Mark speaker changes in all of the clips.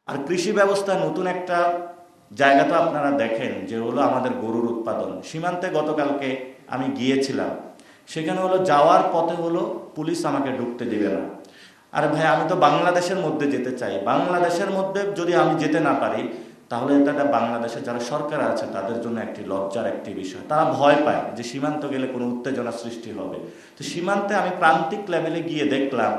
Speaker 1: আর কৃষি ব্যবস্থা নতুন একটা জায়গা তো আপনারা দেখেন যে হলো আমাদের গরুর উৎপাদন। সীমান্তে গতকালকে আমি গিয়েছিলাম, সেখানে হলো যাওয়ার পথে হলো পুলিশ আমাকে ঢুকতে দিবে না। আরে ভাই, আমি তো বাংলাদেশের মধ্যে যেতে চাই। বাংলাদেশের মধ্যে যদি আমি যেতে না পারি, তাহলে এটা বাংলাদেশের যারা সরকার আছে তাদের জন্য একটি লজ্জার একটি বিষয়। তারা ভয় পায় যে সীমান্ত গেলে কোনো উত্তেজনা সৃষ্টি হবে। তো সীমান্তে আমি প্রান্তিক লেভেলে গিয়ে দেখলাম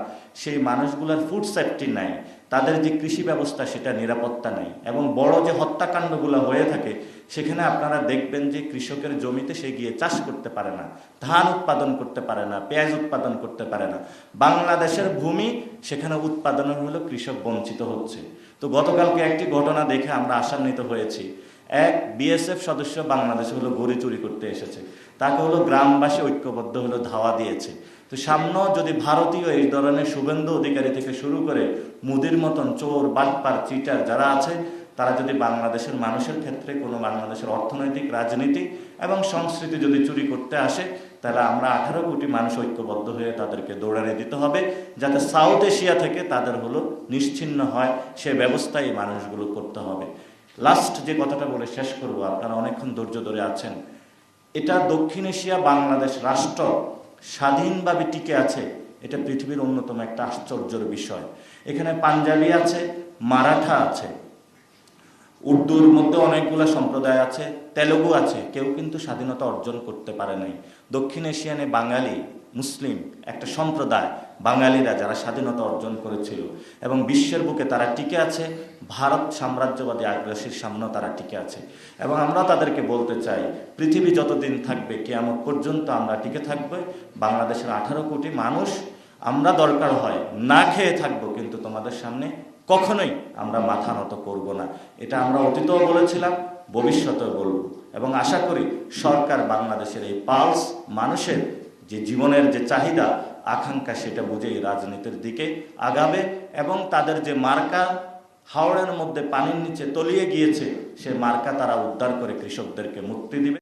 Speaker 1: সেই মানুষগুলোর ফুড সেফটি নাই, তাদের যে কৃষি ব্যবস্থা সেটা নিরাপত্তা নেই, এবং বড় যে হত্যাকাণ্ডগুলো হয়ে থাকে সেখানে আপনারা দেখবেন যে কৃষকের জমিতে সে গিয়ে চাষ করতে পারে না, ধান উৎপাদন করতে পারে না, পেঁয়াজ উৎপাদন করতে পারে না। বাংলাদেশের ভূমি সেখানে উৎপাদনের হলো কৃষক বঞ্চিত হচ্ছে। তো গতকালকে একটি ঘটনা দেখে আমরা আশান্বিত হয়েছি। এক বিএসএফ সদস্য বাংলাদেশে হলো গরু চুরি করতে এসেছে, তাকে হলো গ্রামবাসী ঐক্যবদ্ধ হলো ধাওয়া দিয়েছে। তো সামনেও যদি ভারতীয় এই ধরনের শুভেন্দু অধিকারী থেকে শুরু করে মুদির মতন চোর বাটপার চিটার যারা আছে, তারা যদি বাংলাদেশের মানুষের ক্ষেত্রে কোনো বাংলাদেশের অর্থনৈতিক রাজনীতি এবং সংস্কৃতি যদি চুরি করতে আসে, তাহলে আমরা 18 কোটি মানুষ ঐক্যবদ্ধ হয়ে তাদেরকে দৌড়ানি দিতে হবে, যাতে সাউথ এশিয়া থেকে তাদের হলো নিশ্চিহ্ন হয়, সে ব্যবস্থা এই মানুষগুলো করতে হবে। লাস্ট যে কথাটা বলে শেষ করব, আপনারা অনেকক্ষণ ধৈর্য ধরে আছেন। এটা দক্ষিণ এশিয়া বাংলাদেশ রাষ্ট্র স্বাধীনভাবে টিকে আছে, এটা পৃথিবীর অন্যতম একটা আশ্চর্যের বিষয়। এখানে পাঞ্জাবি আছে, মারাঠা আছে, উর্দুর মধ্যে অনেকগুলো সম্প্রদায় আছে, তেলুগু আছে, কেউ কিন্তু স্বাধীনতা অর্জন করতে পারে নাই। দক্ষিণ এশিয়ানে বাঙালি মুসলিম একটা সম্প্রদায়, বাঙালিরা যারা স্বাধীনতা অর্জন করেছিল এবং বিশ্বের বুকে তারা টিকে আছে, ভারত সাম্রাজ্যবাদী আগ্রাসীর সামনেও তারা টিকে আছে। এবং আমরা তাদেরকে বলতে চাই, পৃথিবী যতদিন থাকবে কিয়ামত পর্যন্ত আমরা টিকে থাকবে। বাংলাদেশের 18 কোটি মানুষ আমরা দরকার হয় না খেয়ে থাকবো, কিন্তু তোমাদের সামনে কখনোই আমরা মাথা নত করব না। এটা আমরা অতীতেও বলেছিলাম, ভবিষ্যতেও বলবো, এবং আশা করি সরকার বাংলাদেশের এই পালস, মানুষের যে জীবনের যে চাহিদা আকাঙ্ক্ষা, সেটা বুঝেই রাজনীতির দিকে আগাবে, এবং তাদের যে মার্কা হাওড়ের মধ্যে পানির নিচে তলিয়ে গিয়েছে, সে মার্কা তারা উদ্ধার করে কৃষকদেরকে মুক্তি দিবে।